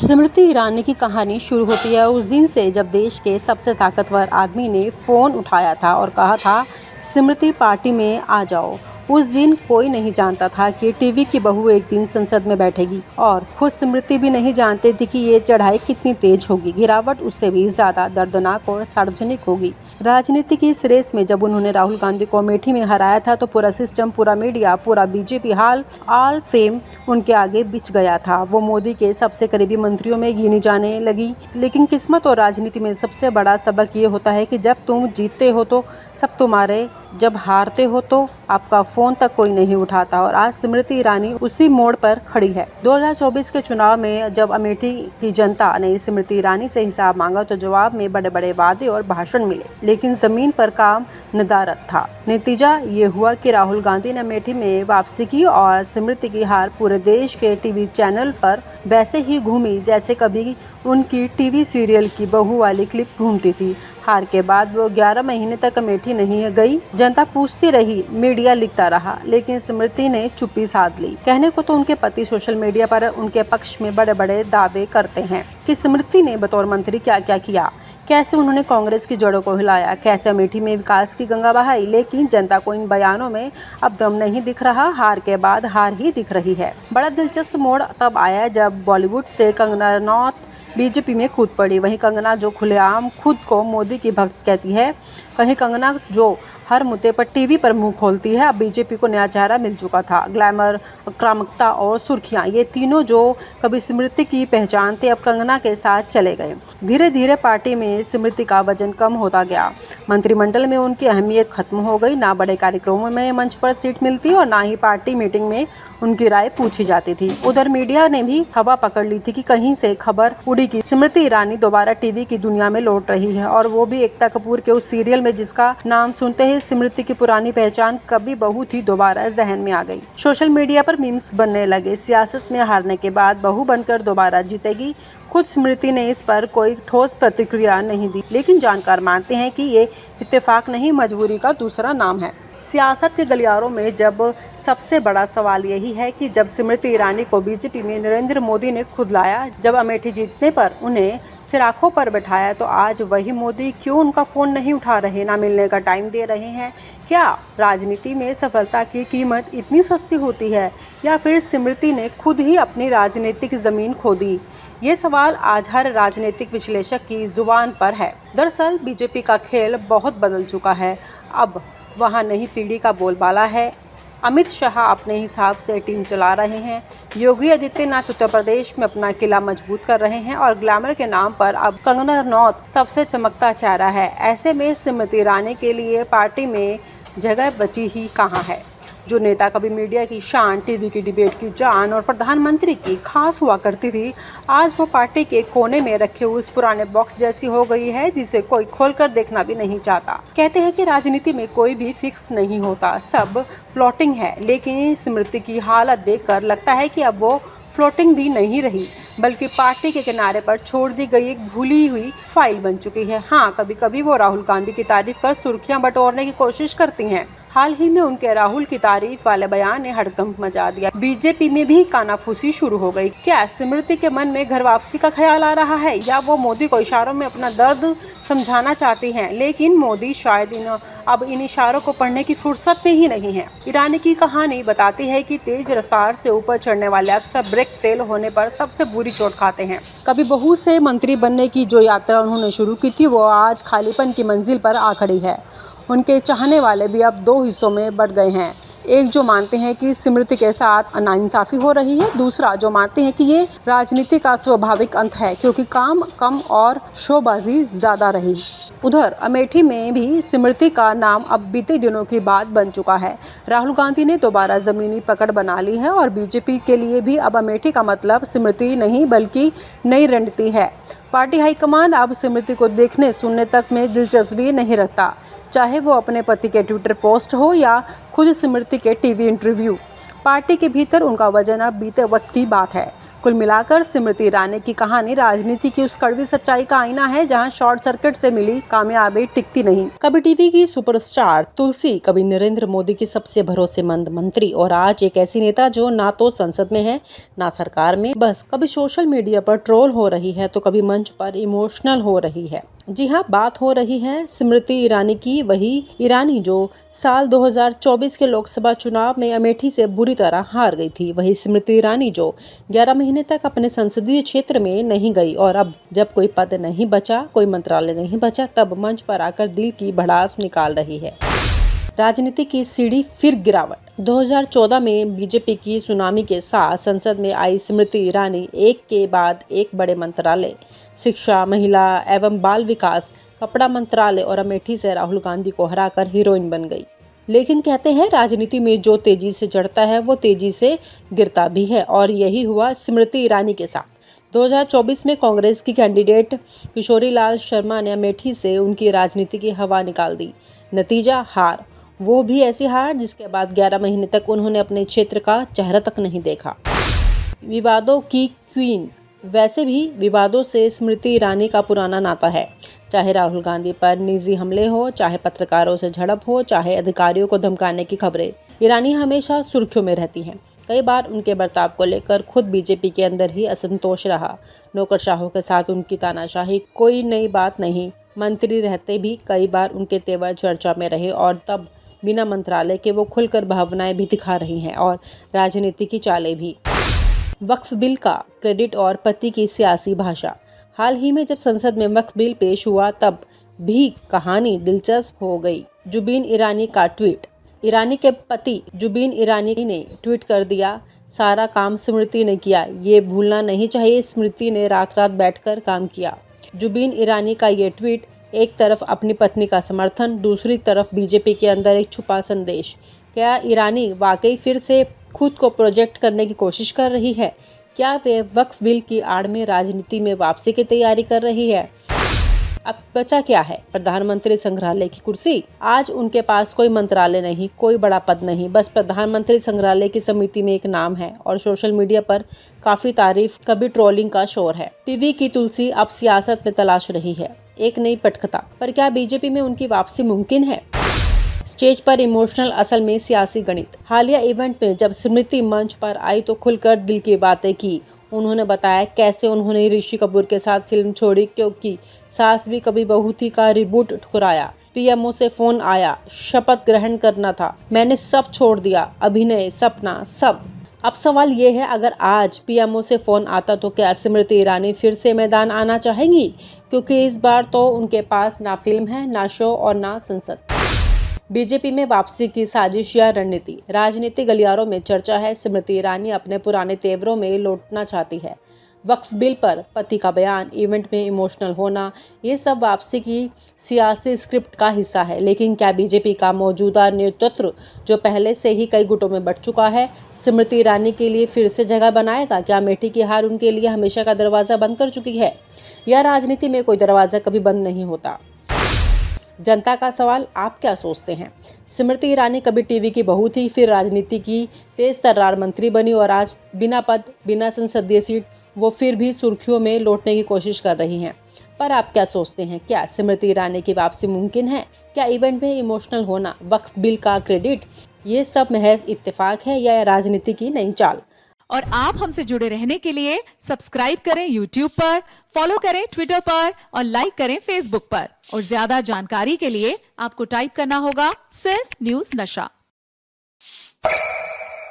स्मृति ईरानी की कहानी शुरू होती है उस दिन से जब देश के सबसे ताकतवर आदमी ने फ़ोन उठाया था और कहा था, स्मृति पार्टी में आ जाओ। उस दिन कोई नहीं जानता था कि टीवी की बहू एक दिन संसद में बैठेगी और खुद स्मृति भी नहीं जानते थी कि ये चढ़ाई कितनी तेज होगी। गिरावट उससे भी ज़्यादा दर्दनाक और सार्वजनिक होगी। राजनीति की इस रेस में जब उन्होंने राहुल गांधी को अमेठी में हराया था तो पूरा सिस्टम, पूरा मीडिया, पूरा बीजेपी ऑल फेम उनके आगे बिछ गया था। वो मोदी के सबसे करीबी मंत्रियों में गिनी जाने लगी। लेकिन किस्मत और राजनीति में सबसे बड़ा सबक ये होता है कि जब तुम जीतते हो तो सब तुम्हारे, जब हारते हो तो आपका फ़ोन तक कोई नहीं उठाता। और आज स्मृति ईरानी उसी मोड़ पर खड़ी है। 2024 के चुनाव में जब अमेठी की जनता ने स्मृति ईरानी से हिसाब मांगा तो जवाब में बड़े बड़े वादे और भाषण मिले, लेकिन ज़मीन पर काम नदारद था। नतीजा ये हुआ कि राहुल गांधी ने अमेठी में वापसी की और स्मृति की हार पूरे देश के टीवी चैनल पर वैसे ही घूमी जैसे कभी उनकी टीवी सीरियल की बहू वाली क्लिप घूमती थी। हार के बाद वो 11 महीने तक अमेठी नहीं गई। जनता पूछती रही, मीडिया लिखता रहा, लेकिन स्मृति ने चुप्पी साध ली। कहने को तो उनके पति सोशल मीडिया पर उनके पक्ष में बड़े बड़े दावे करते हैं कि स्मृति ने बतौर मंत्री क्या क्या किया, कैसे उन्होंने कांग्रेस की जड़ों को हिलाया, कैसे अमेठी में विकास की गंगा बहाई। लेकिन जनता को इन बयानों में अब दम नहीं दिख रहा। हार के बाद हार ही दिख रही है। बड़ा दिलचस्प मोड़ तब आया जब बॉलीवुड से कंगना रनौत बीजेपी में कूद पड़ी। वहीं कंगना जो खुलेआम खुद को मोदी की भक्त कहती है, कहीं कंगना जो हर मुद्दे पर टीवी पर मुंह खोलती है। अब बीजेपी को नया चेहरा मिल चुका था। ग्लैमर, आक्रामकता और सुर्खियां, ये तीनों जो कभी स्मृति की पहचान थे, अब कंगना के साथ चले गए। धीरे धीरे पार्टी में स्मृति का वजन कम होता गया। मंत्रिमंडल में उनकी अहमियत खत्म हो गई। ना बड़े कार्यक्रमों में मंच पर सीट मिलती और ना ही पार्टी मीटिंग में उनकी राय पूछी जाती थी। उधर मीडिया ने भी हवा पकड़ ली थी कि कहीं से खबर उड़ी कि स्मृति ईरानी दोबारा टीवी की दुनिया में लौट रही है, और वो भी एकता कपूर के उस सीरियल में जिसका नाम सुनते ही स्मृति की पुरानी पहचान कभी बहू थी दोबारा जहन में आ गई। सोशल मीडिया पर मीम्स बनने लगे। सियासत में हारने के बाद बहू बनकर दोबारा जीतेगी। खुद स्मृति ने इस पर कोई ठोस प्रतिक्रिया नहीं दी, लेकिन जानकार मानते हैं कि ये इत्तेफाक नहीं, मजबूरी का दूसरा नाम है। सियासत के गलियारों में जब सबसे बड़ा सवाल यही है कि जब स्मृति ईरानी को बीजेपी में नरेंद्र मोदी ने खुद लाया, जब अमेठी जीतने पर उन्हें सिराखों पर बैठाया, तो आज वही मोदी क्यों उनका फ़ोन नहीं उठा रहे, ना मिलने का टाइम दे रहे हैं। क्या राजनीति में सफलता की कीमत इतनी सस्ती होती है, या फिर स्मृति ने खुद ही अपनी राजनीतिक ज़मीन खो दी? ये सवाल आज हर राजनीतिक विश्लेषक की जुबान पर है। दरअसल बीजेपी का खेल बहुत बदल चुका है। अब वहाँ नई पीढ़ी का बोलबाला है। अमित शाह अपने हिसाब से टीम चला रहे हैं। योगी आदित्यनाथ उत्तर प्रदेश में अपना किला मजबूत कर रहे हैं और ग्लैमर के नाम पर अब कंगना रनौत सबसे चमकता चेहरा है। ऐसे में स्मृति ईरानी के लिए पार्टी में जगह बची ही कहाँ है। जो नेता कभी मीडिया की शान, टीवी की डिबेट की जान और प्रधानमंत्री की खास हुआ करती थी, आज वो पार्टी के कोने में रखे उस पुराने बॉक्स जैसी हो गई है जिसे कोई खोलकर देखना भी नहीं चाहता। कहते हैं कि राजनीति में कोई भी फिक्स नहीं होता, सब प्लॉटिंग है। लेकिन स्मृति की हालत देखकर लगता है कि अब वो फ्लोटिंग भी नहीं रही, बल्कि पार्टी के किनारे पर छोड़ दी गई एक भूली हुई फाइल बन चुकी है। हाँ, कभी कभी वो राहुल गांधी की तारीफ कर सुर्खियां बटोरने की कोशिश करती हैं। हाल ही में उनके राहुल की तारीफ वाले बयान ने हड़कंप मचा दिया। बीजेपी में भी कानाफूसी शुरू हो गई। क्या स्मृति के मन में घर वापसी का ख्याल आ रहा है, या वो मोदी को इशारों में अपना दर्द समझाना चाहती हैं? लेकिन मोदी शायद अब इन इशारों को पढ़ने की फुर्सत में ही नहीं है। ईरानी की कहानी बताती है कि तेज रफ्तार से ऊपर चढ़ने वाले अक्सर ब्रेक फेल होने पर सबसे बुरी चोट खाते हैं। कभी बहू से मंत्री बनने की जो यात्रा उन्होंने शुरू की थी, वो आज खालीपन की मंजिल पर आ खड़ी है। उनके चाहने वाले भी अब दो हिस्सों में बट गए हैं। एक जो मानते हैं कि स्मृति के साथ नाइंसाफ़ी हो रही है, दूसरा जो मानते हैं कि ये राजनीति का स्वाभाविक अंत है क्योंकि काम कम और शोबाजी ज़्यादा रही। उधर अमेठी में भी स्मृति का नाम अब बीते दिनों की बात बन चुका है। राहुल गांधी ने दोबारा ज़मीनी पकड़ बना ली है और बीजेपी के लिए भी अब अमेठी का मतलब स्मृति नहीं बल्कि नई रणनीति है। पार्टी हाईकमान अब स्मृति को देखने सुनने तक में दिलचस्पी नहीं रखता, चाहे वो अपने पति के ट्विटर पोस्ट हो या खुद स्मृति के टीवी इंटरव्यू। पार्टी के भीतर उनका वजन अब बीते वक्त की बात है। कुल मिलाकर स्मृति ईरानी की कहानी राजनीति की उस कड़वी सच्चाई का आईना है जहां शॉर्ट सर्किट से मिली कामयाबी टिकती नहीं। कभी टीवी की सुपरस्टार तुलसी, कभी नरेंद्र मोदी की सबसे भरोसेमंद मंत्री और आज एक ऐसी नेता जो ना तो संसद में है ना सरकार में, बस कभी सोशल मीडिया पर ट्रोल हो रही है तो कभी मंच पर इमोशनल हो रही है। जी हाँ, बात हो रही है स्मृति ईरानी की, वही ईरानी जो साल 2024 के लोकसभा चुनाव में अमेठी से बुरी तरह हार गई थी, वही स्मृति ईरानी जो 11 महीने तक अपने संसदीय क्षेत्र में नहीं गई और अब जब कोई पद नहीं बचा, कोई मंत्रालय नहीं बचा, तब मंच पर आकर दिल की भड़ास निकाल रही है। राजनीति की सीढ़ी फिर गिरावट। 2014 में बीजेपी की सुनामी के साथ संसद में आई स्मृति ईरानी एक के बाद एक बड़े मंत्रालय, शिक्षा, महिला एवं बाल विकास, कपड़ा मंत्रालय और अमेठी से राहुल गांधी को हराकर हीरोइन बन गई। लेकिन कहते हैं राजनीति में जो तेजी से चढ़ता है वो तेजी से गिरता भी है और यही हुआ स्मृति ईरानी के साथ। 2024 में कांग्रेस की कैंडिडेट किशोरी लाल शर्मा ने अमेठी से उनकी राजनीति की हवा निकाल दी। नतीजा हार, वो भी ऐसी हार जिसके बाद 11 महीने तक उन्होंने अपने क्षेत्र का चेहरा तक नहीं देखा। विवादों की क्वीन। वैसे भी विवादों से स्मृति ईरानी का पुराना नाता है, चाहे राहुल गांधी पर निजी हमले हो, चाहे पत्रकारों से झड़प हो, चाहे अधिकारियों को धमकाने की खबरें, ईरानी हमेशा सुर्खियों में रहती हैं। कई बार उनके बर्ताव को लेकर खुद बीजेपी के अंदर ही असंतोष रहा। नौकरशाहों के साथ उनकी तानाशाही कोई नई बात नहीं, मंत्री रहते भी कई बार उनके तेवर चर्चा में रहे और तब बिना मंत्रालय के वो खुलकर भावनाएं भी दिखा रही हैं और राजनीति की चालें भी। वक्फ बिल का क्रेडिट और पति की सियासी भाषा। हाल ही में जब संसद में वक्फ बिल पेश हुआ तब भी कहानी दिलचस्प हो गई। जुबीन ईरानी का ट्वीट। ईरानी के पति जुबीन ईरानी ने ट्वीट कर दिया, सारा काम स्मृति ने किया, ये भूलना नहीं चाहिए, स्मृति ने रात रात बैठकर काम किया। जुबीन ईरानी का ये ट्वीट, एक तरफ अपनी पत्नी का समर्थन, दूसरी तरफ बीजेपी के अंदर एक छुपा संदेश। क्या ईरानी वाकई फिर से खुद को प्रोजेक्ट करने की कोशिश कर रही है? क्या वे वक्फ बिल की आड़ में राजनीति में वापसी की तैयारी कर रही है? अब बचा क्या है? प्रधानमंत्री संग्रहालय की कुर्सी। आज उनके पास कोई मंत्रालय नहीं, कोई बड़ा पद नहीं, बस प्रधानमंत्री संग्रहालय की समिति में एक नाम है और सोशल मीडिया पर काफी तारीफ, कभी ट्रोलिंग का शोर है। टीवी की तुलसी अब सियासत में तलाश रही है एक नई पटकथा। पर क्या बीजेपी में उनकी वापसी मुमकिन है? स्टेज पर इमोशनल, असल में सियासी गणित। हालिया इवेंट में जब स्मृति मंच पर आई तो खुलकर दिल की बातें की। उन्होंने बताया कैसे उन्होंने ऋषि कपूर के साथ फिल्म छोड़ी क्योंकि सास भी कभी बहू थी का रिबूट ठुकराया। पीएमओ से फोन आया, शपथ ग्रहण करना था, मैंने सब छोड़ दिया, अभिनय, सपना, सब। अब सवाल ये है, अगर आज पीएमओ से फोन आता तो क्या स्मृति ईरानी फिर से मैदान आना चाहेंगी? क्योंकि इस बार तो उनके पास ना फिल्म है, ना शो और ना संसद। बीजेपी में वापसी की साजिश या रणनीति। राजनीतिक गलियारों में चर्चा है स्मृति ईरानी अपने पुराने तेवरों में लौटना चाहती है। वक्फ बिल पर पति का बयान, इवेंट में इमोशनल होना, ये सब वापसी की सियासी स्क्रिप्ट का हिस्सा है। लेकिन क्या बीजेपी का मौजूदा नेतृत्व जो पहले से ही कई गुटों में बंट चुका है, स्मृति ईरानी के लिए फिर से जगह बनाएगा? क्या अमेठी की हार उनके लिए हमेशा का दरवाज़ा बंद कर चुकी है, या राजनीति में कोई दरवाज़ा कभी बंद नहीं होता? जनता का सवाल, आप क्या सोचते हैं? स्मृति ईरानी कभी टीवी की बहू थी, फिर राजनीति की तेज तर्रार मंत्री बनी और आज बिना पद, बिना संसदीय सीट वो फिर भी सुर्खियों में लौटने की कोशिश कर रही हैं। पर आप क्या सोचते हैं? क्या स्मृति ईरानी की वापसी मुमकिन है? क्या इवेंट में इमोशनल होना, वक्फ बिल का क्रेडिट, ये सब महज इत्तेफाक है या राजनीति की नई चाल? और आप हमसे जुड़े रहने के लिए सब्सक्राइब करें YouTube पर, फॉलो करें Twitter पर और लाइक करें Facebook पर। और ज्यादा जानकारी के लिए आपको टाइप करना होगा सिर्फ न्यूज़ नशा।